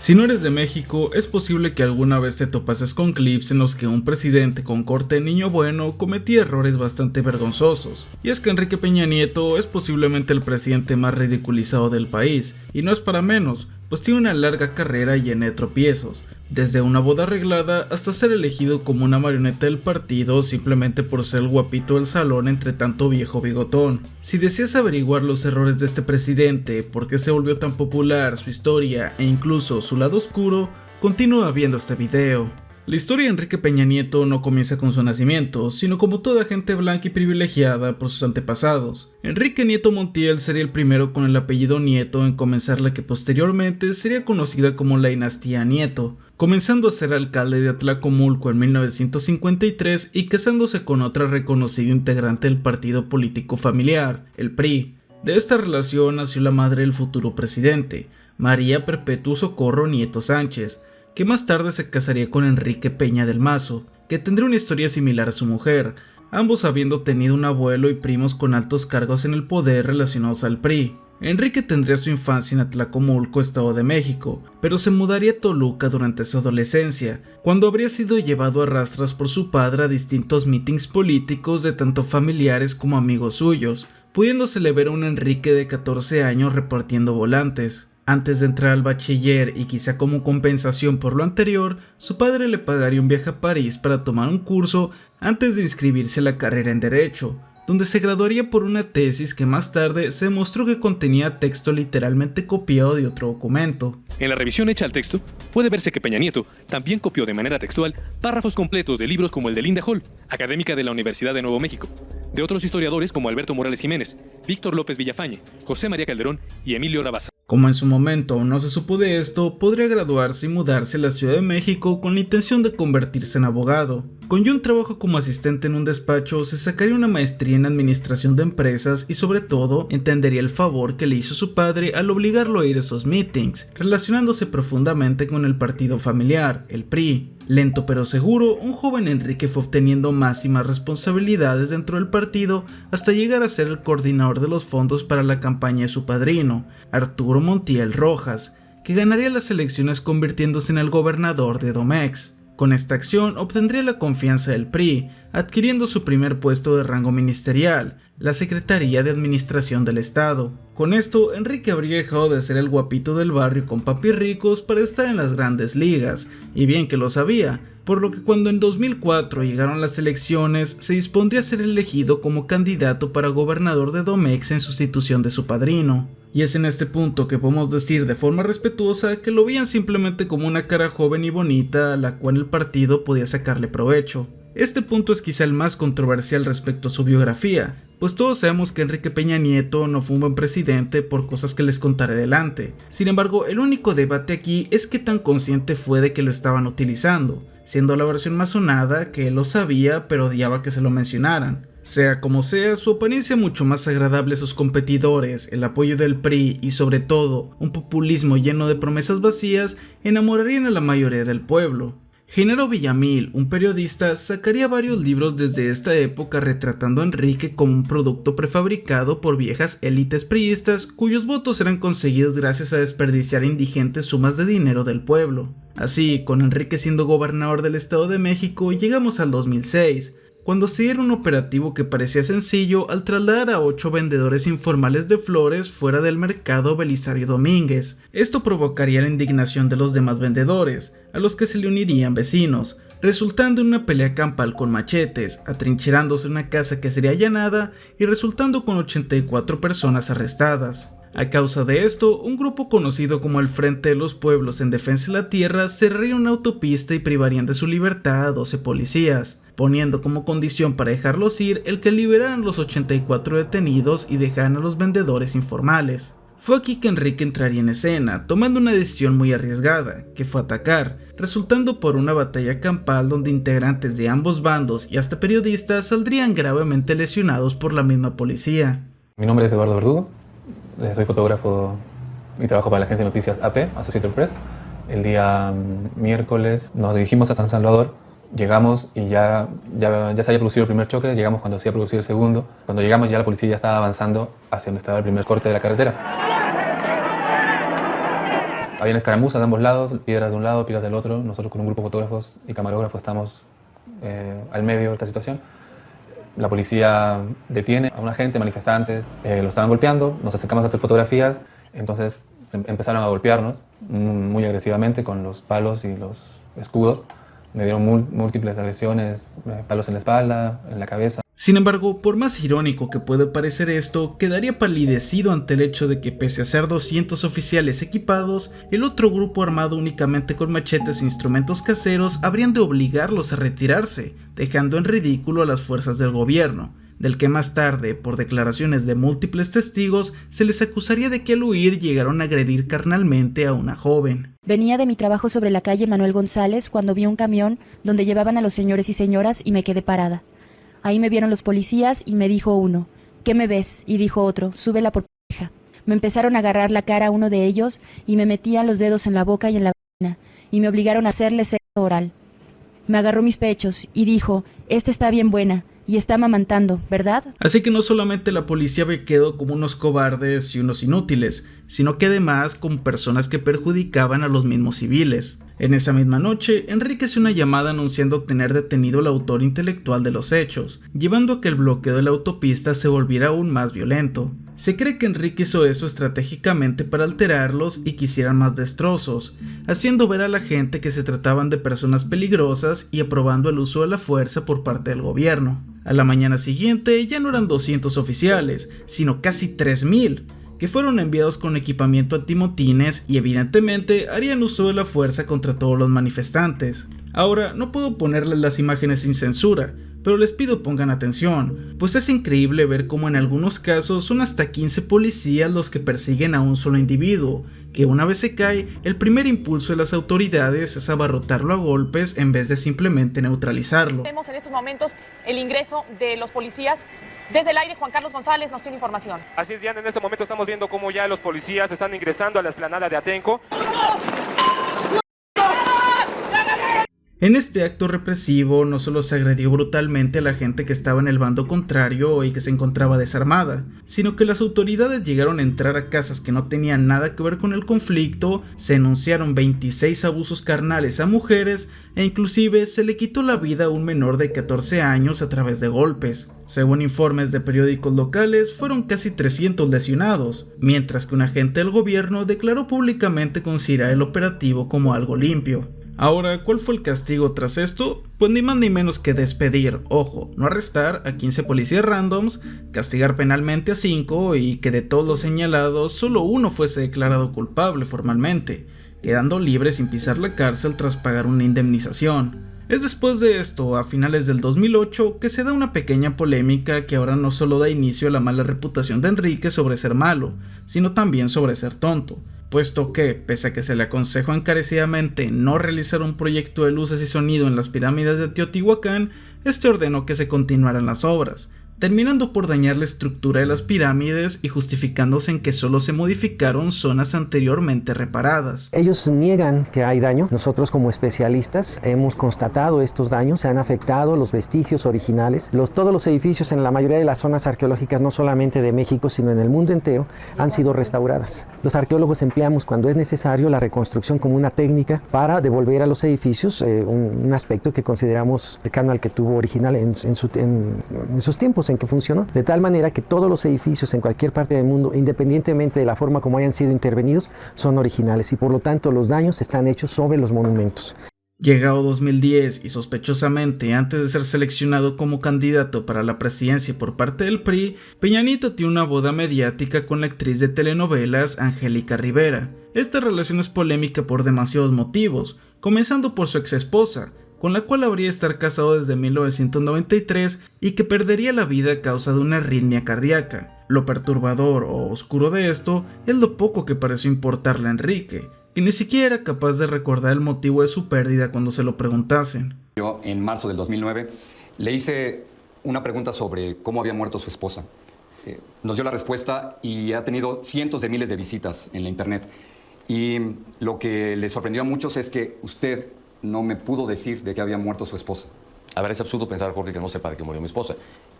Si no eres de México, es posible que alguna vez te topases con clips en los que un presidente con corte de niño bueno cometía errores bastante vergonzosos. Y es que Enrique Peña Nieto es posiblemente el presidente más ridiculizado del país, y no es para menos, pues tiene una larga carrera llena de tropiezos, desde una boda arreglada hasta ser elegido como una marioneta del partido simplemente por ser el guapito del salón entre tanto viejo bigotón. Si deseas averiguar los errores de este presidente, por qué se volvió tan popular, su historia e incluso su lado oscuro, continúa viendo este video. La historia de Enrique Peña Nieto no comienza con su nacimiento, sino como toda gente blanca y privilegiada por sus antepasados. Enrique Nieto Montiel sería el primero con el apellido Nieto en comenzar la que posteriormente sería conocida como la dinastía Nieto, comenzando a ser alcalde de Atlacomulco en 1953 y casándose con otra reconocida integrante del partido político familiar, el PRI. De esta relación nació la madre del futuro presidente, María Perpetua Socorro Nieto Sánchez, que más tarde se casaría con Enrique Peña del Mazo, que tendría una historia similar a su mujer, ambos habiendo tenido un abuelo y primos con altos cargos en el poder relacionados al PRI. Enrique tendría su infancia en Atlacomulco, Estado de México, pero se mudaría a Toluca durante su adolescencia, cuando habría sido llevado a rastras por su padre a distintos mítings políticos de tanto familiares como amigos suyos, pudiéndosele ver a un Enrique de 14 años repartiendo volantes. Antes de entrar al bachiller y quizá como compensación por lo anterior, su padre le pagaría un viaje a París para tomar un curso antes de inscribirse a la carrera en Derecho, donde se graduaría por una tesis que más tarde se demostró que contenía texto literalmente copiado de otro documento. En la revisión hecha al texto, puede verse que Peña Nieto también copió de manera textual párrafos completos de libros como el de Linda Hall, académica de la Universidad de Nuevo México, de otros historiadores como Alberto Morales Jiménez, Víctor López Villafañe, José María Calderón y Emilio Rabasa. Como en su momento no se supo de esto, podría graduarse y mudarse a la Ciudad de México con la intención de convertirse en abogado. Con ya un trabajo como asistente en un despacho, se sacaría una maestría en administración de empresas y sobre todo entendería el favor que le hizo su padre al obligarlo a ir a esos meetings, relacionándose profundamente con el partido familiar, el PRI. Lento pero seguro, un joven Enrique fue obteniendo más y más responsabilidades dentro del partido hasta llegar a ser el coordinador de los fondos para la campaña de su padrino, Arturo Montiel Rojas, que ganaría las elecciones convirtiéndose en el gobernador de Edomex. Con esta acción obtendría la confianza del PRI, adquiriendo su primer puesto de rango ministerial, la Secretaría de Administración del Estado. Con esto, Enrique habría dejado de ser el guapito del barrio con papis ricos para estar en las grandes ligas, y bien que lo sabía, por lo que cuando en 2004 llegaron las elecciones, se dispondría a ser elegido como candidato para gobernador de Edomex en sustitución de su padrino. Y es en este punto que podemos decir de forma respetuosa que lo veían simplemente como una cara joven y bonita a la cual el partido podía sacarle provecho. Este punto es quizá el más controversial respecto a su biografía, pues todos sabemos que Enrique Peña Nieto no fue un buen presidente por cosas que les contaré adelante. Sin embargo, el único debate aquí es qué tan consciente fue de que lo estaban utilizando, siendo la versión más sonada que él lo sabía pero odiaba que se lo mencionaran. Sea como sea, su apariencia mucho más agradable a sus competidores, el apoyo del PRI y sobre todo un populismo lleno de promesas vacías enamorarían a la mayoría del pueblo. Genaro Villamil, un periodista, sacaría varios libros desde esta época retratando a Enrique como un producto prefabricado por viejas élites priistas cuyos votos eran conseguidos gracias a desperdiciar indigentes sumas de dinero del pueblo. Así, con Enrique siendo gobernador del Estado de México, llegamos al 2006, cuando se diera un operativo que parecía sencillo al trasladar a 8 vendedores informales de flores fuera del mercado Belisario Domínguez. Esto provocaría la indignación de los demás vendedores, a los que se le unirían vecinos, resultando en una pelea campal con machetes, atrincherándose en una casa que sería allanada y resultando con 84 personas arrestadas. A causa de esto, un grupo conocido como el Frente de los Pueblos en Defensa de la Tierra cerraría una autopista y privarían de su libertad a 12 policías, poniendo como condición para dejarlos ir el que liberaran los 84 detenidos y dejaran a los vendedores informales. Fue aquí que Enrique entraría en escena, tomando una decisión muy arriesgada, que fue atacar, resultando por una batalla campal donde integrantes de ambos bandos y hasta periodistas saldrían gravemente lesionados por la misma policía. Mi nombre es Eduardo Verdugo, soy fotógrafo y trabajo para la agencia de noticias AP, Associated Press. El día miércoles nos dirigimos a San Salvador. Llegamos y ya se había producido el primer choque, llegamos cuando se había producido el segundo. Cuando llegamos ya la policía ya estaba avanzando hacia donde estaba el primer corte de la carretera. Había escaramuzas de ambos lados, piedras de un lado, piedras del otro. Nosotros con un grupo de fotógrafos y camarógrafos estamos al medio de esta situación. La policía detiene a un agente, manifestantes, lo estaban golpeando, nos acercamos a hacer fotografías, entonces empezaron a golpearnos muy agresivamente con los palos y los escudos. Me dieron múltiples agresiones, palos en la espalda, en la cabeza. Sin embargo, por más irónico que pueda parecer esto, quedaría palidecido ante el hecho de que pese a ser 200 oficiales equipados, el otro grupo armado únicamente con machetes e instrumentos caseros habrían de obligarlos a retirarse, dejando en ridículo a las fuerzas del gobierno, del que más tarde, por declaraciones de múltiples testigos, se les acusaría de que al huir llegaron a agredir carnalmente a una joven. Venía de mi trabajo sobre la calle Manuel González cuando vi un camión donde llevaban a los señores y señoras y me quedé parada. Ahí me vieron los policías y me dijo uno, ¿qué me ves? Y dijo otro, súbela por p***ja. Me empezaron a agarrar la cara a uno de ellos y me metían los dedos en la boca y en la vagina y me obligaron a hacerle sexo oral. Me agarró mis pechos y dijo, esta está bien buena y está amamantando, ¿verdad? Así que no solamente la policía ve quedó como unos cobardes y unos inútiles, sino que además como personas que perjudicaban a los mismos civiles. En esa misma noche, Enrique hace una llamada anunciando tener detenido al autor intelectual de los hechos, llevando a que el bloqueo de la autopista se volviera aún más violento. Se cree que Enrique hizo esto estratégicamente para alterarlos y que hicieran más destrozos, haciendo ver a la gente que se trataban de personas peligrosas y aprobando el uso de la fuerza por parte del gobierno. A la mañana siguiente ya no eran 200 oficiales, sino casi 3000, que fueron enviados con equipamiento antimotines y evidentemente harían uso de la fuerza contra todos los manifestantes. Ahora, no puedo ponerles las imágenes sin censura, pero les pido pongan atención, pues es increíble ver cómo en algunos casos son hasta 15 policías los que persiguen a un solo individuo, que una vez se cae, el primer impulso de las autoridades es abarrotarlo a golpes en vez de simplemente neutralizarlo. Vemos en estos momentos el ingreso de los policías. Desde el aire, Juan Carlos González nos tiene información. Así es, Diana, en este momento estamos viendo cómo ya los policías están ingresando a la explanada de Atenco. En este acto represivo no solo se agredió brutalmente a la gente que estaba en el bando contrario y que se encontraba desarmada, sino que las autoridades llegaron a entrar a casas que no tenían nada que ver con el conflicto, se denunciaron 26 abusos carnales a mujeres e inclusive se le quitó la vida a un menor de 14 años a través de golpes. Según informes de periódicos locales, fueron casi 300 lesionados, mientras que un agente del gobierno declaró públicamente considerar el operativo como algo limpio. Ahora, ¿cuál fue el castigo tras esto? Pues ni más ni menos que despedir, ojo, no arrestar a 15 policías randoms, castigar penalmente a 5 y que de todos los señalados solo uno fuese declarado culpable formalmente, quedando libre sin pisar la cárcel tras pagar una indemnización. Es después de esto, a finales del 2008, que se da una pequeña polémica que ahora no solo da inicio a la mala reputación de Enrique sobre ser malo, sino también sobre ser tonto, puesto que, pese a que se le aconsejó encarecidamente no realizar un proyecto de luces y sonido en las pirámides de Teotihuacán, este ordenó que se continuaran las obras, terminando por dañar la estructura de las pirámides y justificándose en que solo se modificaron zonas anteriormente reparadas. Ellos niegan que hay daño. Nosotros como especialistas hemos constatado estos daños, se han afectado los vestigios originales. Todos los edificios en la mayoría de las zonas arqueológicas, no solamente de México, sino en el mundo entero, han sido restauradas. Los arqueólogos empleamos cuando es necesario la reconstrucción como una técnica para devolver a los edificios un aspecto que consideramos cercano al que tuvo original en sus tiempos en que funcionó, de tal manera que todos los edificios en cualquier parte del mundo, independientemente de la forma como hayan sido intervenidos, son originales y por lo tanto los daños están hechos sobre los monumentos. Llegado 2010 y sospechosamente antes de ser seleccionado como candidato para la presidencia por parte del PRI, Peña Nieto tiene una boda mediática con la actriz de telenovelas Angélica Rivera. Esta relación es polémica por demasiados motivos, comenzando por su ex esposa, con la cual habría de estar casado desde 1993 y que perdería la vida a causa de una arritmia cardíaca. Lo perturbador o oscuro de esto es lo poco que pareció importarle a Enrique, que ni siquiera era capaz de recordar el motivo de su pérdida cuando se lo preguntasen. Yo en marzo del 2009 le hice una pregunta sobre cómo había muerto su esposa. Nos dio la respuesta y ha tenido cientos de miles de visitas en la internet. Y lo que le sorprendió a muchos es que usted no me pudo decir de que había muerto su esposa. A ver, es absurdo pensar, Jorge, que no sepa de que murió mi esposa.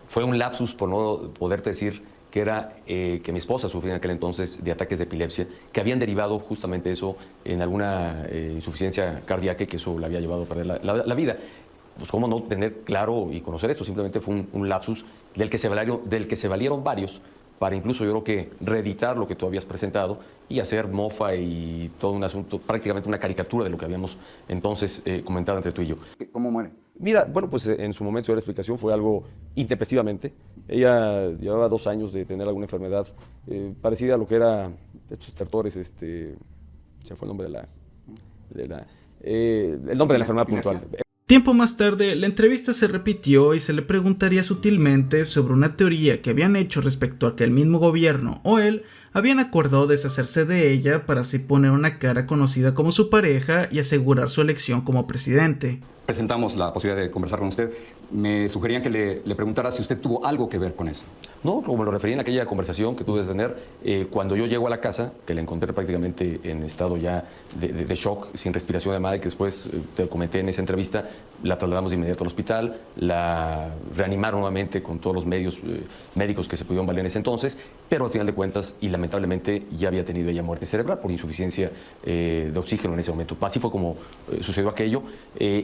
Fue un lapsus por no poderte decir que era que mi esposa sufría en aquel entonces de ataques de epilepsia, que habían derivado justamente eso en alguna insuficiencia cardíaca, que eso le había llevado a perder la vida. Pues cómo no tener claro y conocer esto, simplemente fue un lapsus del que se valieron varios para incluso yo creo que reeditar lo que tú habías presentado y hacer mofa y todo un asunto, prácticamente una caricatura de lo que habíamos entonces comentado entre tú y yo. ¿Cómo muere? Mira, bueno, pues en su momento la explicación fue algo intempestivamente. Ella llevaba 2 años de tener alguna enfermedad parecida a lo que era estos estertores, se fue el nombre el nombre de la enfermedad puntual. Tiempo más tarde, la entrevista se repitió y se le preguntaría sutilmente sobre una teoría que habían hecho respecto a que el mismo gobierno o él habían acordado deshacerse de ella para así poner una cara conocida como su pareja y asegurar su elección como presidente. Presentamos la posibilidad de conversar con usted. Me sugerían que le preguntara si usted tuvo algo que ver con eso. No, como lo referí en aquella conversación que tuve de tener, cuando yo llego a la casa, que la encontré prácticamente en estado ya de shock, sin respiración de madre, que después te comenté en esa entrevista, la trasladamos de inmediato al hospital, la reanimaron nuevamente con todos los medios médicos que se pudieron valer en ese entonces, pero al final de cuentas, y lamentablemente, ya había tenido ella muerte cerebral por insuficiencia de oxígeno en ese momento. Así fue como sucedió aquello.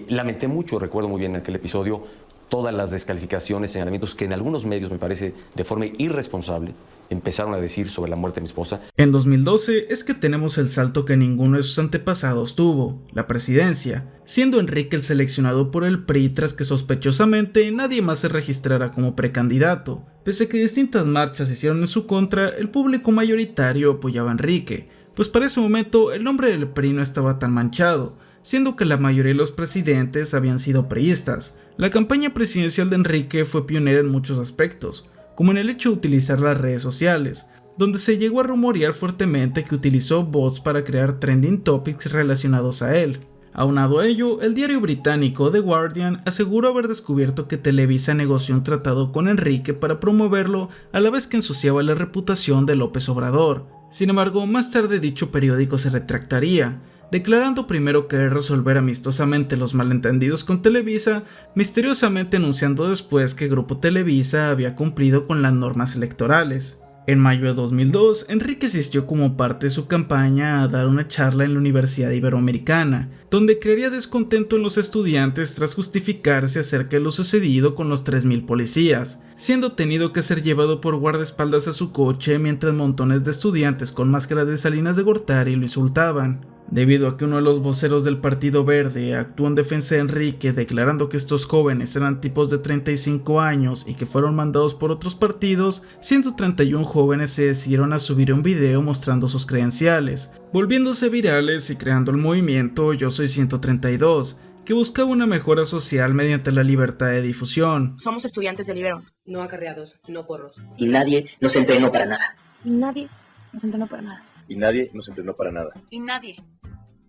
Lamenté mucho, recuerdo muy bien en aquel episodio, todas las descalificaciones, señalamientos que en algunos medios, me parece, de forma irresponsable, empezaron a decir sobre la muerte de mi esposa. En 2012 es que tenemos el salto que ninguno de sus antepasados tuvo, la presidencia, siendo Enrique el seleccionado por el PRI tras que sospechosamente nadie más se registrara como precandidato. Pese a que distintas marchas se hicieron en su contra, el público mayoritario apoyaba a Enrique, pues para ese momento el nombre del PRI no estaba tan manchado, siendo que la mayoría de los presidentes habían sido priistas. La campaña presidencial de Enrique fue pionera en muchos aspectos, como en el hecho de utilizar las redes sociales, donde se llegó a rumorear fuertemente que utilizó bots para crear trending topics relacionados a él. Aunado a ello, el diario británico The Guardian aseguró haber descubierto que Televisa negoció un tratado con Enrique para promoverlo, a la vez que ensuciaba la reputación de López Obrador. Sin embargo, más tarde dicho periódico se retractaría, declarando primero querer resolver amistosamente los malentendidos con Televisa, misteriosamente anunciando después que Grupo Televisa había cumplido con las normas electorales. En mayo de 2002, Enrique asistió como parte de su campaña a dar una charla en la Universidad Iberoamericana, donde crearía descontento en los estudiantes tras justificarse acerca de lo sucedido con los 3,000 policías, siendo tenido que ser llevado por guardaespaldas a su coche mientras montones de estudiantes con máscaras de Salinas de Gortari lo insultaban. Debido a que uno de los voceros del Partido Verde actuó en defensa de Enrique, declarando que estos jóvenes eran tipos de 35 años y que fueron mandados por otros partidos, 131 jóvenes se decidieron a subir un video mostrando sus credenciales, volviéndose virales y creando el movimiento Yo Soy 132, que buscaba una mejora social mediante la libertad de difusión. Somos estudiantes del Ibero. No acarreados, no porros. Y nadie nos entrenó para nada. Y nadie nos entrenó para nada. Y nadie nos entrenó para nada. Y nadie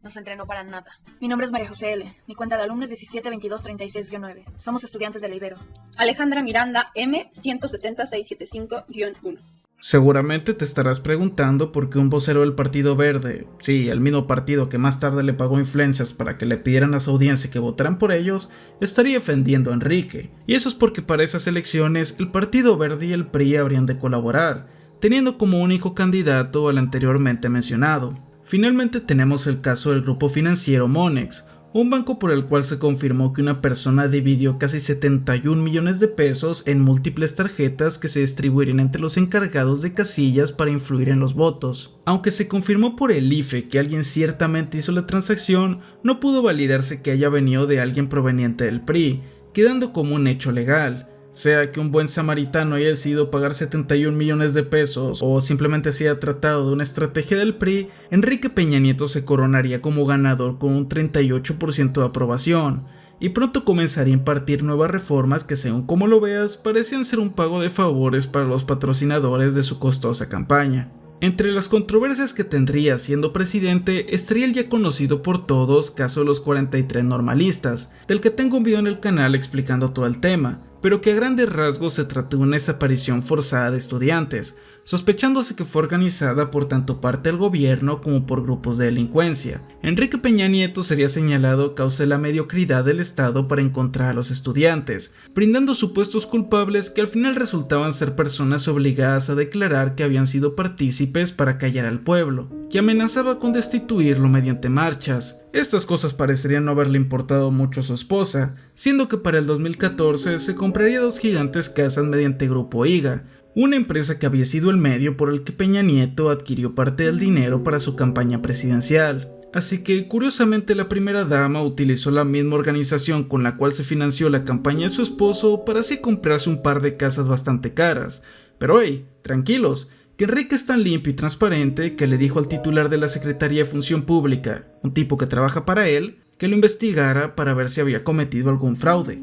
nos entrenó para nada. Mi nombre es María José L. Mi cuenta de alumno es 172236-9. Somos estudiantes del Ibero. Alejandra Miranda M 170675-1. Seguramente te estarás preguntando por qué un vocero del Partido Verde, sí, el mismo partido que más tarde le pagó influencers para que le pidieran a su audiencia que votaran por ellos, estaría defendiendo a Enrique. Y eso es porque para esas elecciones el Partido Verde y el PRI habrían de colaborar, teniendo como único candidato al anteriormente mencionado. Finalmente tenemos el caso del grupo financiero Monex, un banco por el cual se confirmó que una persona dividió casi 71 millones de pesos en múltiples tarjetas que se distribuirían entre los encargados de casillas para influir en los votos. Aunque se confirmó por el IFE que alguien ciertamente hizo la transacción, no pudo validarse que haya venido de alguien proveniente del PRI, quedando como un hecho legal. Sea que un buen samaritano haya decidido pagar 71 millones de pesos o simplemente se haya tratado de una estrategia del PRI, Enrique Peña Nieto se coronaría como ganador con un 38% de aprobación y pronto comenzaría a impartir nuevas reformas que, según como lo veas, parecían ser un pago de favores para los patrocinadores de su costosa campaña. Entre las controversias que tendría siendo presidente estaría el ya conocido por todos caso de los 43 normalistas, del que tengo un video en el canal explicando todo el tema, pero que a grandes rasgos se trató de una desaparición forzada de estudiantes, sospechándose que fue organizada por tanto parte del gobierno como por grupos de delincuencia. Enrique Peña Nieto sería señalado a causa de la mediocridad del Estado para encontrar a los estudiantes, brindando supuestos culpables que al final resultaban ser personas obligadas a declarar que habían sido partícipes para callar al pueblo, que amenazaba con destituirlo mediante marchas. Estas cosas parecerían no haberle importado mucho a su esposa, siendo que para el 2014 se compraría 2 gigantes casas mediante Grupo IGA, una empresa que había sido el medio por el que Peña Nieto adquirió parte del dinero para su campaña presidencial. Así que, curiosamente, la primera dama utilizó la misma organización con la cual se financió la campaña de su esposo para así comprarse un par de casas bastante caras. Pero hey, tranquilos, que Enrique es tan limpio y transparente que le dijo al titular de la Secretaría de Función Pública, un tipo que trabaja para él, que lo investigara para ver si había cometido algún fraude.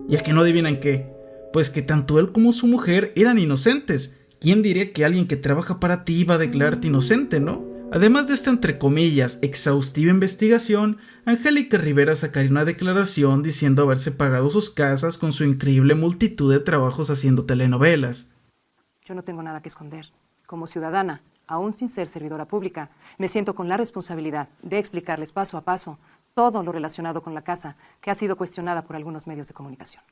Y es que no adivinan qué, pues que tanto él como su mujer eran inocentes. ¿Quién diría que alguien que trabaja para ti iba a declararte inocente, no? Además de esta entre comillas exhaustiva investigación, Angélica Rivera sacaría una declaración diciendo haberse pagado sus casas con su increíble multitud de trabajos haciendo telenovelas. Yo no tengo nada que esconder. Como ciudadana, aún sin ser servidora pública, me siento con la responsabilidad de explicarles paso a paso todo lo relacionado con la casa que ha sido cuestionada por algunos medios de comunicación.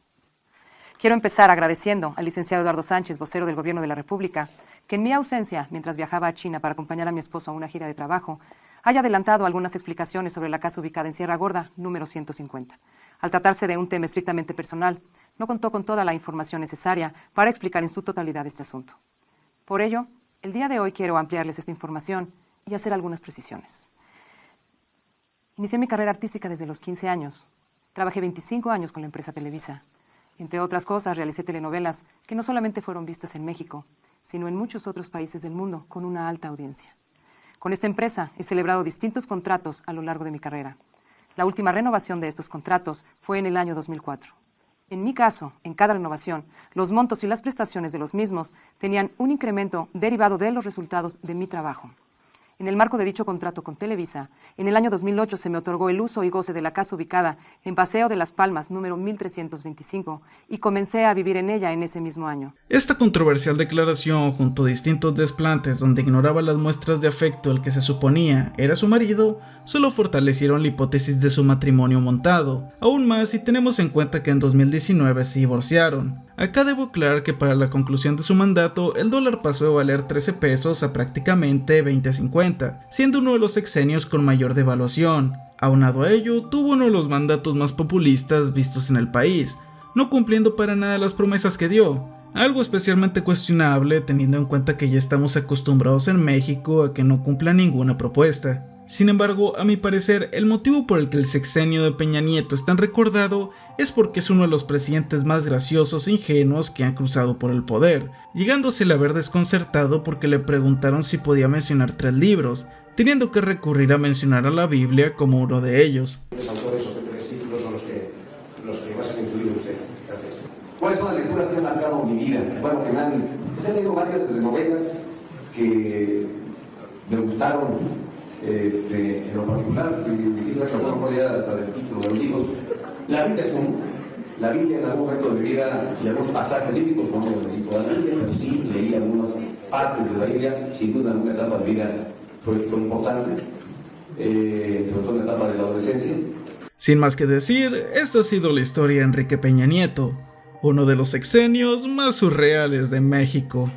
Quiero empezar agradeciendo al licenciado Eduardo Sánchez, vocero del Gobierno de la República, que en mi ausencia, mientras viajaba a China para acompañar a mi esposo a una gira de trabajo, haya adelantado algunas explicaciones sobre la casa ubicada en Sierra Gorda, número 150. Al tratarse de un tema estrictamente personal, no contó con toda la información necesaria para explicar en su totalidad este asunto. Por ello, el día de hoy quiero ampliarles esta información y hacer algunas precisiones. Inicié mi carrera artística desde los 15 años. Trabajé 25 años con la empresa Televisa. Entre otras cosas, realicé telenovelas que no solamente fueron vistas en México, sino en muchos otros países del mundo con una alta audiencia. Con esta empresa he celebrado distintos contratos a lo largo de mi carrera. La última renovación de estos contratos fue en el año 2004. En mi caso, en cada renovación, los montos y las prestaciones de los mismos tenían un incremento derivado de los resultados de mi trabajo. En el marco de dicho contrato con Televisa, en el año 2008 se me otorgó el uso y goce de la casa ubicada en Paseo de las Palmas, número 1325, y comencé a vivir en ella en ese mismo año. Esta controversial declaración, junto a distintos desplantes donde ignoraba las muestras de afecto al que se suponía era su marido, solo fortalecieron la hipótesis de su matrimonio montado, aún más si tenemos en cuenta que en 2019 se divorciaron. Acá debo aclarar que para la conclusión de su mandato, el dólar pasó de valer 13 pesos a prácticamente 20.50, siendo uno de los sexenios con mayor devaluación. Aunado a ello, tuvo uno de los mandatos más populistas vistos en el país, no cumpliendo para nada las promesas que dio. Algo especialmente cuestionable teniendo en cuenta que ya estamos acostumbrados en México a que no cumpla ninguna propuesta. Sin embargo, a mi parecer, el motivo por el que el sexenio de Peña Nieto es tan recordado es porque es uno de los presidentes más graciosos e ingenuos que han cruzado por el poder, llegándosele a ver desconcertado porque le preguntaron si podía mencionar 3 libros, teniendo que recurrir a mencionar a la Biblia como uno de ellos. ¿Los autores o qué 3 títulos son los que más han influido en usted? Gracias. ¿Cuáles son las lecturas que han marcado mi vida? Bueno, que me han leído varias de novelas que me gustaron. En lo particular, difícil que no podía hasta del título de los libros. La Biblia es uno. La Biblia en algún momento de mi vida y algunos pasajes bíblicos, no leí toda la Biblia, pero sí leí algunas partes de la Biblia. Sin duda, en una etapa de mi vida fue importante, sobre todo en la etapa de la adolescencia. Sin más que decir, esta ha sido la historia de Enrique Peña Nieto, uno de los sexenios más surreales de México.